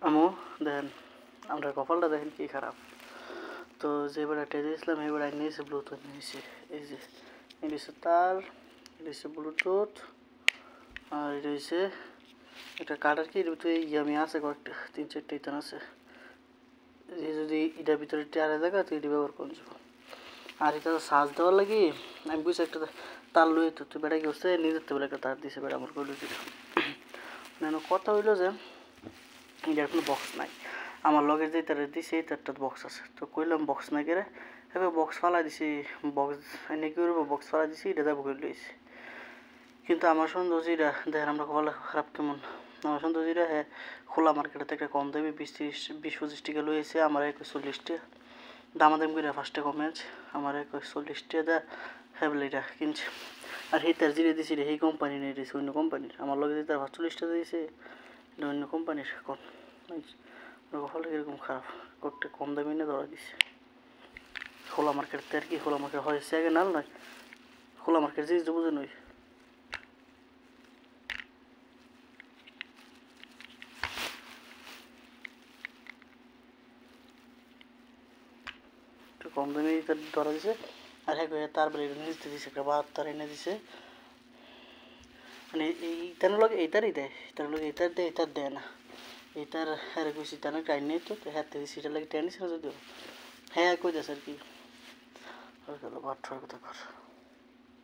আমু দেখেন আমরা কপালটা দেখেন কি খারাপ। তো যে বেড়াটা দিয়েছিলাম এই বেড়ায় নিয়েছে ব্লুটুথ নিয়েছে, এই যে নিয়েছে তার, নিয়েছে ব্লুটুথ, আর এটা হচ্ছে এটা কাটার কি ভিতরে ইয়ামি আছে কয়েকটা 3-4টা ইতান আছে, এই যদি এটার ভিতরে টারে দেখা তো এটি ব্যবহার করে যাবো। আর এটা সাজ দেওয়ার লাগি আমি বুঝছি একটা তার লই তো তুই বেড়া কি হচ্ছে নিজের তো বলে একটা তার দিছে বেড়া আমার কইল দিল। কথা হইলো যে এটার কোনো বক্স নাই, আমার লগে যে তার দিছে এই তারটা বক্স আছে, তো কইলাম বক্স নাই করে এবার বক্স ফালাই দিছি, বক্স এনে কি করবো বক্স ফালাই দিছি এটা যাবো করে লইছি। কিন্তু আমার সন্দেহ যেটা দেখেন আমরা কপাল খারাপ কেমন, আমার সন্দেহ যেটা হ্যাঁ খোলা মার্কেটে একটা কম দামে 20-25 টাকা লইছে, আমার 40 টাকা দামাদাম করে ফার্স্টে কমেন্স আমার 40 টাকা দেয় হ্যাঁ বলে এটা কিনছে। আর তার জিরে দিছি রে এই কোম্পানি নিয়ে দিয়েছে অন্য কোম্পানির, আমার লগে তার 45 টাকা দিয়েছে এটা অন্য কোম্পানির। কোন কপালটা কীরকম খারাপ, কয়েকটা কম দামে নিয়ে ধরা দিছে। খোলা মার্কেটতে আর কি, খোলা মার্কেট হয়েছে আগে নাল নয়, খোলা মার্কেট জিনিস বুঝে নই। একটু কম দামে তার ধরা দিছে। আর হ্যাঁ তারপরে এটা নিতে দিছে একটা 72 এনে দিছে, মানে এইটার লগে এইটারই দেয়, এটার লগে এইটার দেয় এটার দেয় না। এইটার হ্যাঁ কইছি তার টাইম নেই তো হ্যাঁ সেটার লাগে টেনিস না যদিও হ্যাঁ কই দেছে আর কি, কথা কর।